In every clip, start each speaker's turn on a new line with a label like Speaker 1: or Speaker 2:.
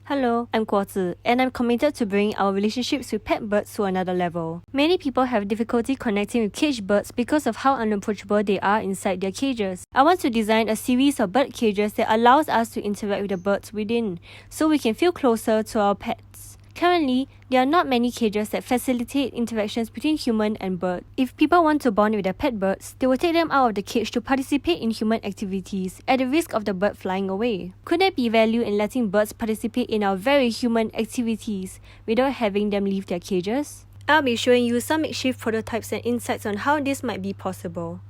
Speaker 1: Hello, I'm Guo Zi, and I'm committed to bringing our relationships with pet birds to another level. Many people have difficulty connecting with caged birds because of how unapproachable they are inside their cages. I want to design a series of bird cages that allows us to interact with the birds within, so we can feel closer to our pets. Currently, there are not many cages that facilitate interactions between human and bird. If people want to bond with their pet birds, they will take them out of the cage to participate in human activities, at the risk of the bird flying away. Could there be value in letting birds participate in our very human activities without having them leave their cages? I'll be showing you some makeshift prototypes and insights on how this might be possible.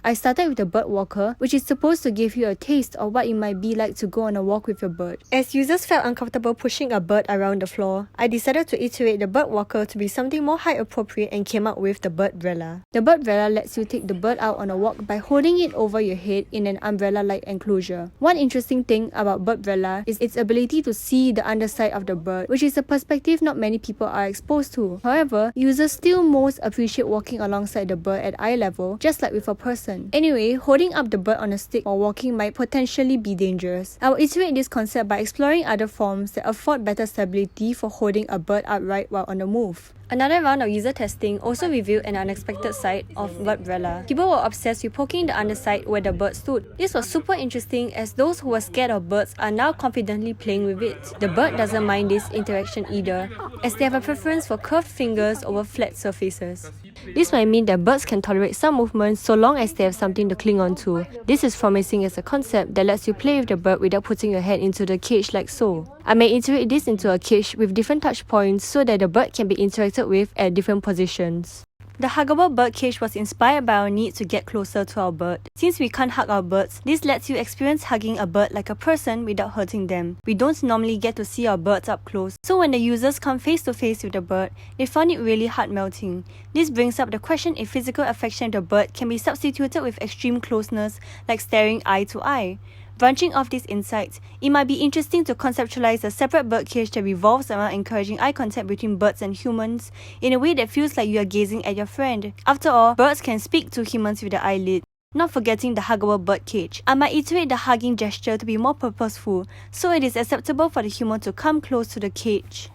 Speaker 1: I started with the BIRDWALKER, which is supposed to give you a taste of what it might be like to go on a walk with your bird. As users felt uncomfortable pushing a bird around the floor, I decided to iterate the BIRDWALKER to be something more height appropriate and came up with the BIRDBRELLA. The BIRDBRELLA lets you take the bird out on a walk by holding it over your head in an umbrella-like enclosure. One interesting thing about BIRDBRELLA is its ability to see the underside of the bird, which is a perspective not many people are exposed to. However, users still most appreciate walking alongside the bird at eye level, just like with a person. Anyway, holding up the bird on a stick while walking might potentially be dangerous. I will iterate this concept by exploring other forms that afford better stability for holding a bird upright while on the move. Another round of user testing also revealed an unexpected side of BIRDBRELLA. People were obsessed with poking the underside where the bird stood. This was super interesting as those who were scared of birds are now confidently playing with it. The bird doesn't mind this interaction either, as they have a preference for curved fingers over flat surfaces. This might mean that birds can tolerate some movement so long as they have something to cling on to. This is promising as a concept that lets you play with the bird without putting your head into the cage like so. I may iterate this into a cage with different touch points so that the bird can be interacted with at different positions. The huggable bird cage was inspired by our need to get closer to our bird. Since we can't hug our birds, this lets you experience hugging a bird like a person without hurting them. We don't normally get to see our birds up close, so when the users come face to face with the bird, they found it really heart-melting. This brings up the question if physical affection of the bird can be substituted with extreme closeness like staring eye to eye. Branching off these insights, it might be interesting to conceptualize a separate bird cage that revolves around encouraging eye contact between birds and humans in a way that feels like you are gazing at your friend. After all, birds can speak to humans with the eyelid. Not forgetting the huggable bird cage, I might iterate the hugging gesture to be more purposeful, so it is acceptable for the human to come close to the cage.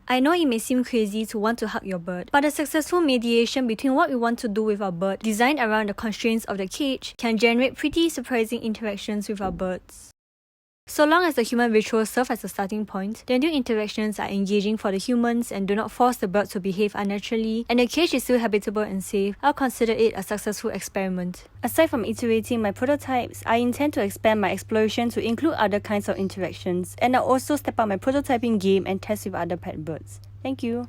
Speaker 1: I know it may seem crazy to want to hug your bird, but a successful mediation between what we want to do with our bird, designed around the constraints of the cage, can generate pretty surprising interactions with our birds. So long as the human rituals serve as a starting point, the new interactions are engaging for the humans and do not force the bird to behave unnaturally, and the cage is still habitable and safe, I'll consider it a successful experiment. Aside from iterating my prototypes, I intend to expand my exploration to include other kinds of interactions, and I'll also step up my prototyping game and test with other pet birds. Thank you.